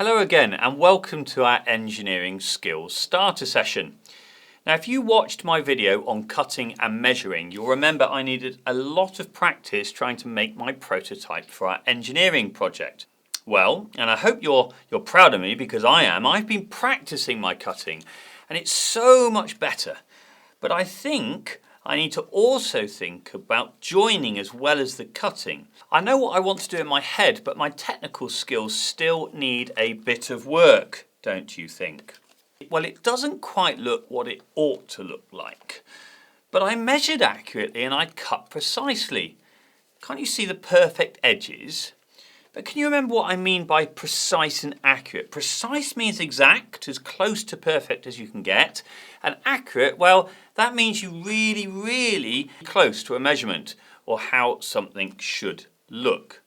Hello again and welcome to our Engineering Skills Starter session. Now if you watched my video on cutting and measuring, you'll remember I needed a lot of practice trying to make my prototype for our engineering project. Well, and I hope you're proud of me because I am. I've been practicing my cutting and it's so much better. But I think I need to also think about joining as well as the cutting. I know what I want to do in my head, but my technical skills still need a bit of work, don't you think? Well, it doesn't quite look what it ought to look like. But I measured accurately and I cut precisely. Can't you see the perfect edges? But can you remember what I mean by precise and accurate? Precise means exact, as close to perfect as you can get. And accurate, well, that means you really close to a measurement or how something should look.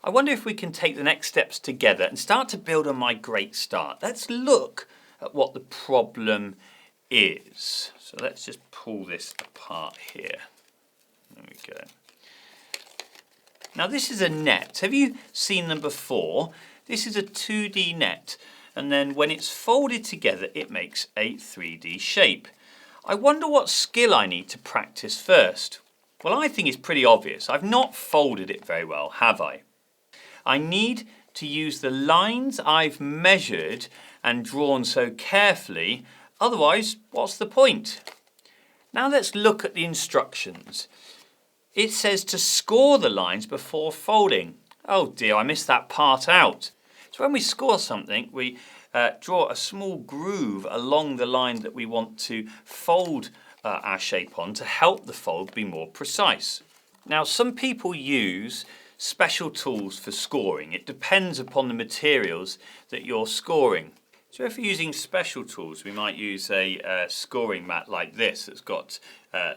I wonder if we can take the next steps together and start to build on my great start. Let's look at what the problem is. So let's just pull this apart here. There we go. Now this is a net. Have you seen them before? This is a 2D net, and then when it's folded together it makes a 3D shape. I wonder what skill I need to practice first. Well, I think it's pretty obvious. I've not folded it very well, have I? I need to use the lines I've measured and drawn so carefully, otherwise what's the point? Now let's look at the instructions. It says to score the lines before folding. Oh dear, I missed that part out. So when we score something, we draw a small groove along the line that we want to fold our shape on to help the fold be more precise. Now some people use special tools for scoring. It depends upon the materials that you're scoring. So if we're using special tools, we might use a scoring mat like this that's got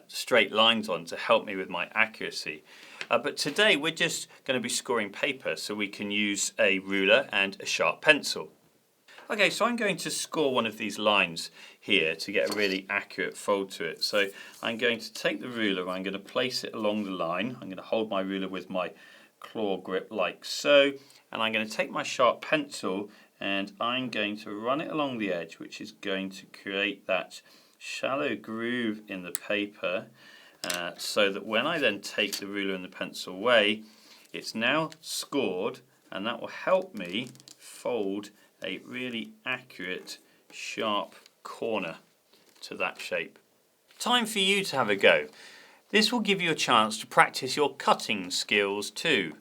straight lines on to help me with my accuracy. But today we're just going to be scoring paper, so we can use a ruler and a sharp pencil. Okay, so I'm going to score one of these lines here to get a really accurate fold to it. So I'm going to take the ruler, I'm going to place it along the line. I'm going to hold my ruler with my claw grip like so, and I'm going to take my sharp pencil and I'm going to run it along the edge, which is going to create that shallow groove in the paper so that when I then take the ruler and the pencil away, it's now scored, and that will help me fold a really accurate sharp corner to that shape. Time for you to have a go. This will give you a chance to practice your cutting skills too.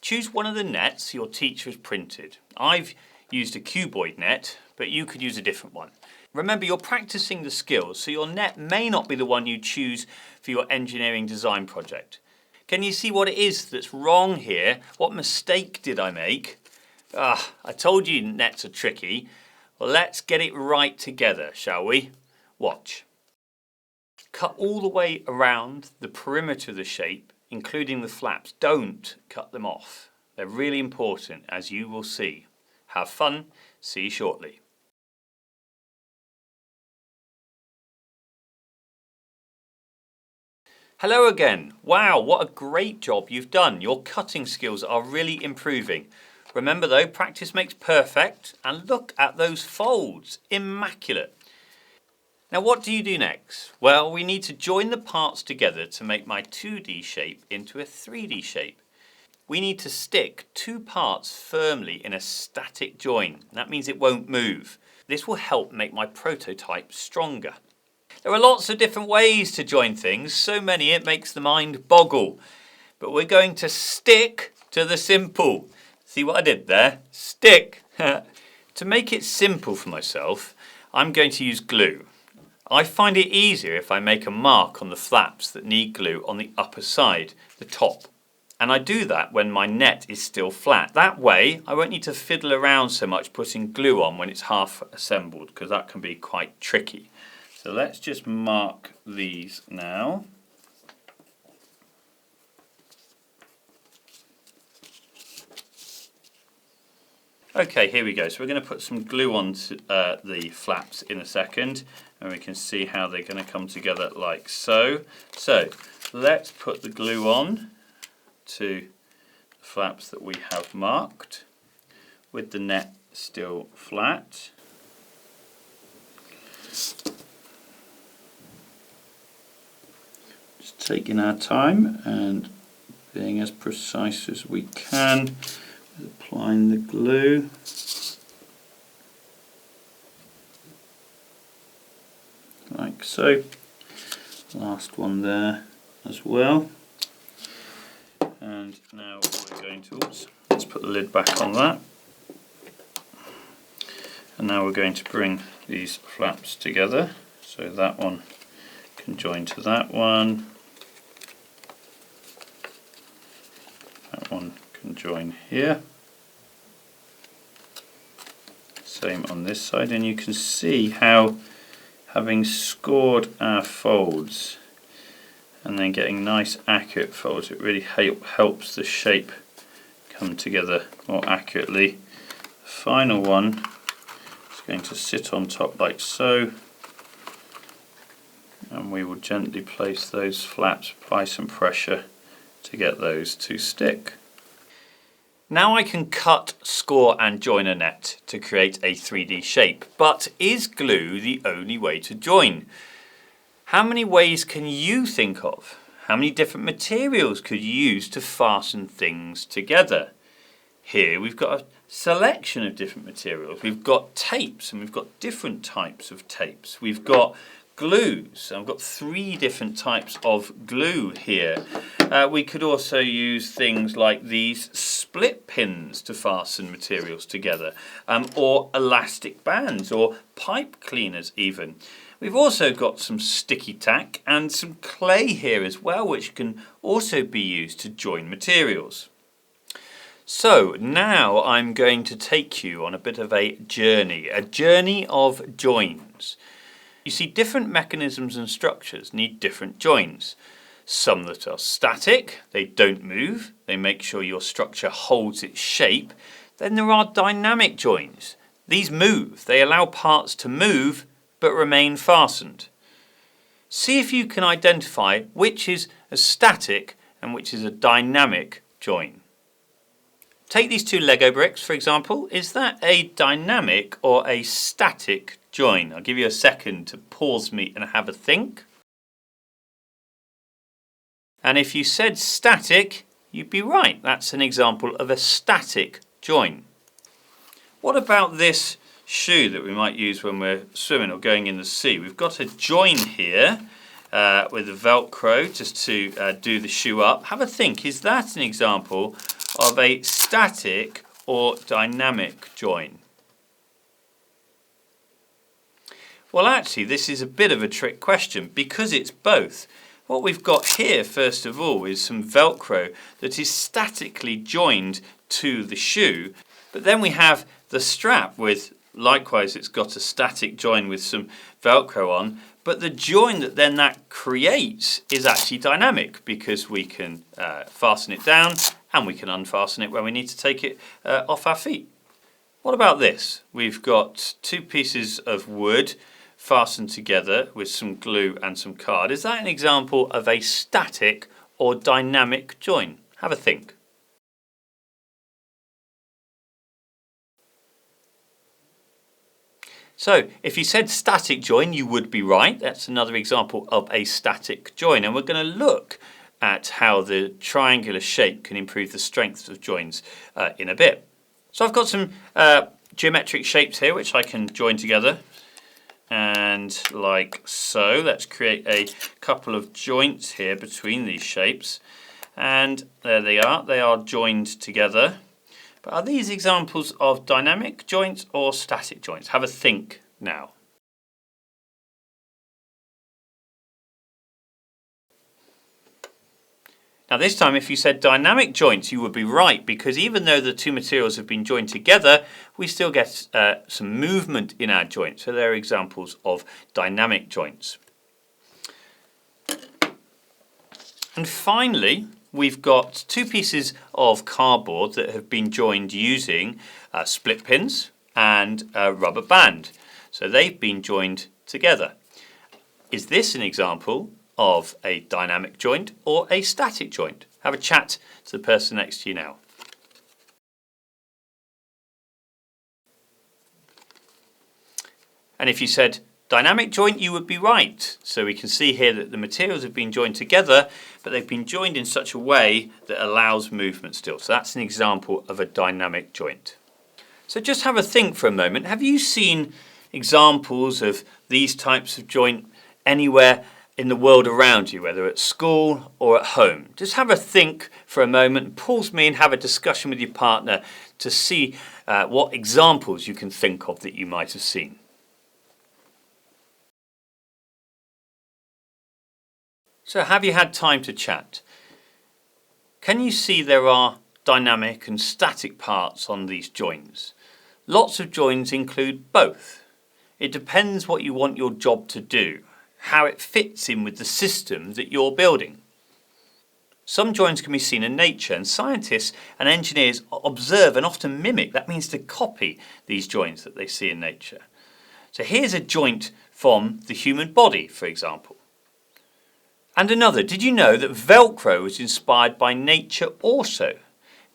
Choose one of the nets your teacher has printed. I've used a cuboid net, but you could use a different one. Remember, you're practicing the skills, so your net may not be the one you choose for your engineering design project. Can you see what it is that's wrong here? What mistake did I make? I told you nets are tricky. Well, let's get it right together, shall we? Watch. Cut all the way around the perimeter of the shape, including the flaps. Don't cut them off. They're really important, as you will see. Have fun. See you shortly. Hello again. Wow, what a great job you've done. Your cutting skills are really improving. Remember though, practice makes perfect, and look at those folds. Immaculate. Now what do you do next? Well, we need to join the parts together to make my 2D shape into a 3D shape. We need to stick two parts firmly in a static join. That means it won't move. This will help make my prototype stronger. There are lots of different ways to join things, so many it makes the mind boggle. But we're going to stick to the simple. See what I did there? Stick. To make it simple for myself, I'm going to use glue. I find it easier if I make a mark on the flaps that need glue on the upper side, the top. And I do that when my net is still flat. That way I won't need to fiddle around so much putting glue on when it's half assembled, because that can be quite tricky. So let's just mark these now. Okay, here we go. So we're going to put some glue on the flaps in a second, and we can see how they're going to come together like so. So let's put the glue on to the flaps that we have marked with the net still flat. Just taking our time and being as precise as we can with applying the glue. Like so. Last one there as well. And now we're going to, let's put the lid back on that. And now we're going to bring these flaps together. So that one can join to that one. That one can join here. Same on this side, and you can see how having scored our folds and then getting nice accurate folds, it really helps the shape come together more accurately. The final one is going to sit on top like so, and we will gently place those flaps, apply some pressure to get those to stick. Now I can cut, score and join a net to create a 3D shape, but is glue the only way to join? How many ways can you think of? How many different materials could you use to fasten things together? Here we've got a selection of different materials. We've got tapes, and we've got different types of tapes. We've got glues. I've got 3 different types of glue here. We could also use things like these split pins to fasten materials together, or elastic bands, or pipe cleaners even. We've also got some sticky tack and some clay here as well, which can also be used to join materials. So now I'm going to take you on a bit of a journey of joins. You see, different mechanisms and structures need different joins. Some that are static, they don't move, they make sure your structure holds its shape. Then there are dynamic joins. These move, they allow parts to move but remain fastened. See if you can identify which is a static and which is a dynamic join. Take these 2 Lego bricks, for example. Is that a dynamic or a static join? I'll give you a second to pause me and have a think. And if you said static, you'd be right. That's an example of a static join. What about this shoe that we might use when we're swimming or going in the sea? We've got a join here with the Velcro just to do the shoe up. Have a think, is that an example of a static or dynamic join? Well, actually, this is a bit of a trick question because it's both. What we've got here, first of all, is some Velcro that is statically joined to the shoe, but then we have the strap with, likewise, it's got a static join with some Velcro on, but the join that then that creates is actually dynamic because we can fasten it down and we can unfasten it when we need to take it off our feet. What about this? We've got 2 pieces of wood fastened together with some glue and some card. Is that an example of a static or dynamic join? Have a think. So if you said static join, you would be right. That's another example of a static join. And we're going to look at how the triangular shape can improve the strength of joins in a bit. So I've got some geometric shapes here which I can join together. And like so, let's create a couple of joints here between these shapes. And there they are joined together. But are these examples of dynamic joints or static joints? Have a think now. Now this time if you said dynamic joints you would be right, because even though the 2 materials have been joined together we still get some movement in our joint. So they're examples of dynamic joints. And finally we've got 2 pieces of cardboard that have been joined using split pins and a rubber band. So they've been joined together. Is this an example of a dynamic joint or a static joint? Have a chat to the person next to you now. And if you said dynamic joint, you would be right. So we can see here that the materials have been joined together, but they've been joined in such a way that allows movement still. So that's an example of a dynamic joint. So just have a think for a moment. Have you seen examples of these types of joint anywhere in the world around you, whether at school or at home? Just have a think for a moment, pause me and have a discussion with your partner to see what examples you can think of that you might have seen. So have you had time to chat? Can you see there are dynamic and static parts on these joints? Lots of joints include both. It depends what you want your job to do, how it fits in with the system that you're building. Some joints can be seen in nature, and scientists and engineers observe and often mimic, that means to copy, these joints that they see in nature. So here's a joint from the human body, for example. And another, did you know that Velcro was inspired by nature also?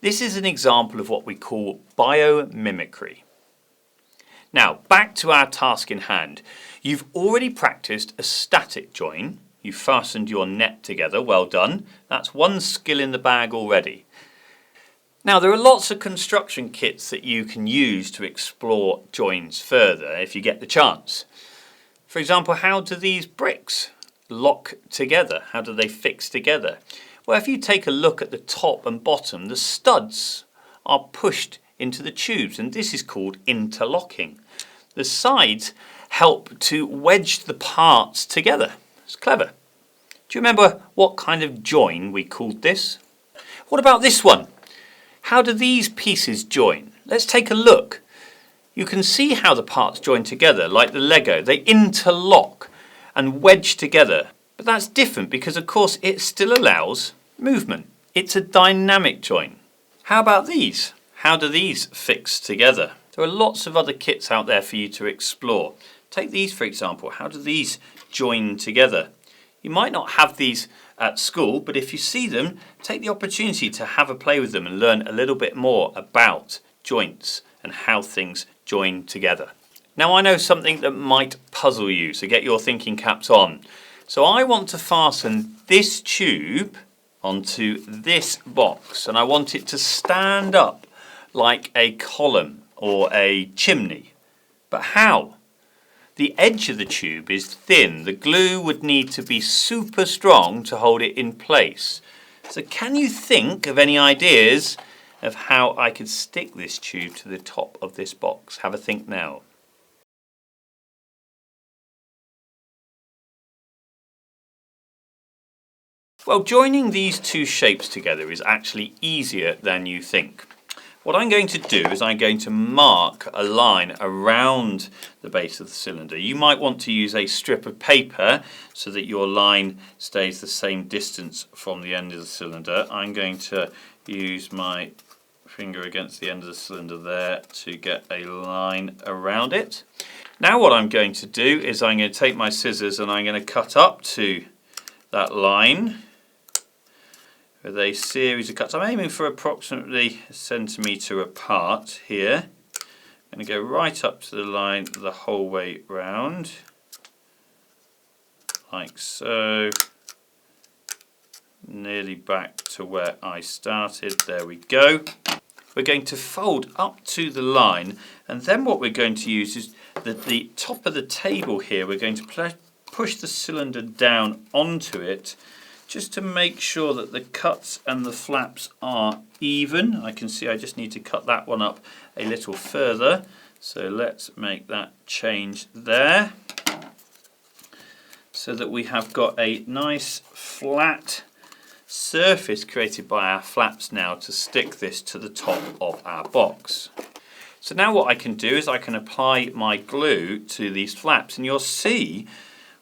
This is an example of what we call biomimicry. Now, back to our task in hand. You've already practiced a static join. You fastened your net together, well done. That's one skill in the bag already. Now, there are lots of construction kits that you can use to explore joins further if you get the chance. For example, how do these bricks lock together? How do they fix together? Well, if you take a look at the top and bottom, the studs are pushed into the tubes, and this is called interlocking. The sides help to wedge the parts together. It's clever. Do you remember what kind of join we called this? What about this one? How do these pieces join? Let's take a look. You can see how the parts join together, like the Lego. They interlock and wedge together. But that's different because, of course, it still allows movement. It's a dynamic joint. How about these? How do these fix together? There are lots of other kits out there for you to explore. Take these, for example. How do these join together? You might not have these at school, but if you see them, take the opportunity to have a play with them and learn a little bit more about joints and how things join together. Now, I know something that might puzzle you, so get your thinking caps on. So I want to fasten this tube onto this box, and I want it to stand up like a column or a chimney. But how? The edge of the tube is thin. The glue would need to be super strong to hold it in place. So can you think of any ideas of how I could stick this tube to the top of this box? Have a think now. Well, joining these two shapes together is actually easier than you think. What I'm going to do is I'm going to mark a line around the base of the cylinder. You might want to use a strip of paper so that your line stays the same distance from the end of the cylinder. I'm going to use my finger against the end of the cylinder there to get a line around it. Now what I'm going to do is I'm going to take my scissors and I'm going to cut up to that line with a series of cuts. I'm aiming for approximately a centimetre apart here. I'm going to go right up to the line the whole way round, like so. Nearly back to where I started. There we go. We're going to fold up to the line, and then what we're going to use is the top of the table here. We're going to push the cylinder down onto it, just to make sure that the cuts and the flaps are even. I can see I just need to cut that one up a little further. So let's make that change there, so that we have got a nice flat surface created by our flaps now to stick this to the top of our box. So now what I can do is I can apply my glue to these flaps, and you'll see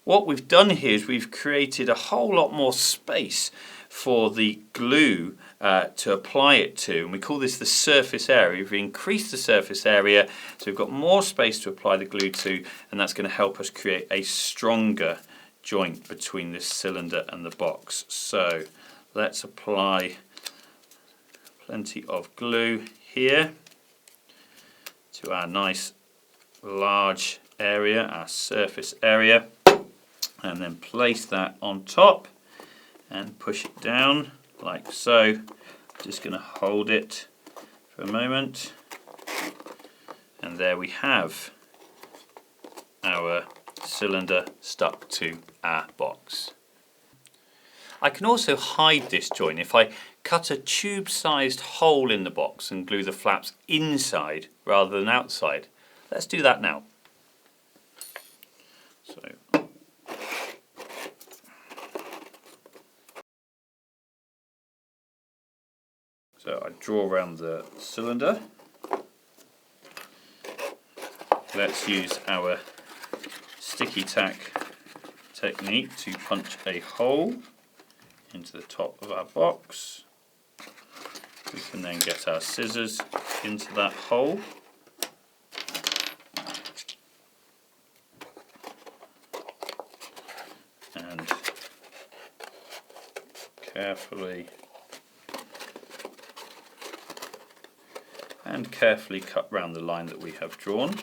what we've done here is we've created a whole lot more space for the glue to apply it to, and we call this the surface area. We've increased the surface area, so we've got more space to apply the glue to, and that's going to help us create a stronger joint between this cylinder and the box. So let's apply plenty of glue here to our nice large area, our surface area, and then place that on top and push it down like so. Just going to hold it for a moment, and there we have our cylinder stuck to our box. I can also hide this joint if I cut a tube-sized hole in the box and glue the flaps inside rather than outside. Let's do that now. So I draw around the cylinder. Let's use our sticky tack technique to punch a hole into the top of our box. We can then get our scissors into that hole. And carefully cut round the line that we have drawn.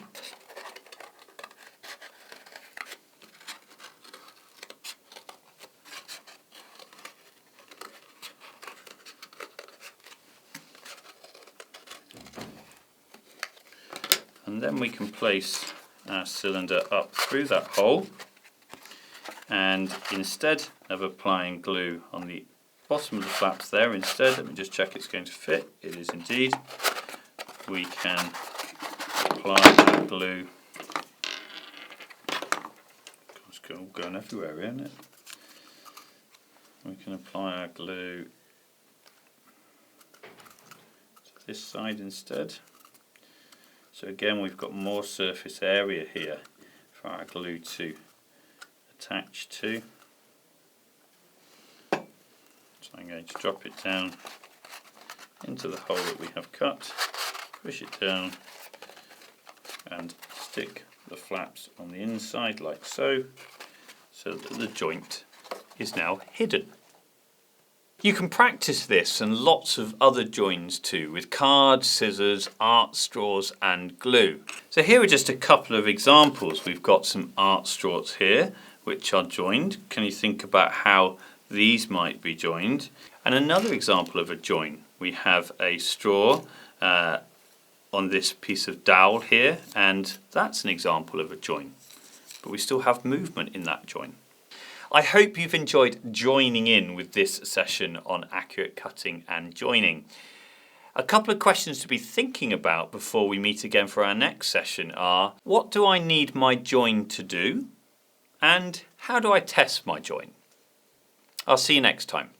And then we can place our cylinder up through that hole, and instead of applying glue on the bottom of the flaps there, let me just check it's going to fit. It is indeed. We can apply that glue. It's going everywhere, isn't it? We can apply our glue to this side instead. So again, we've got more surface area here for our glue to attach to. So I'm going to drop it down into the hole that we have cut, push it down and stick the flaps on the inside like so, so that the joint is now hidden. You can practice this and lots of other joins too with cards, scissors, art straws and glue. So here are just a couple of examples. We've got some art straws here which are joined. Can you think about how these might be joined? And another example of a join. We have a straw on this piece of dowel here, and that's an example of a join. But we still have movement in that join. I hope you've enjoyed joining in with this session on accurate cutting and joining. A couple of questions to be thinking about before we meet again for our next session are: what do I need my join to do? And how do I test my join? I'll see you next time.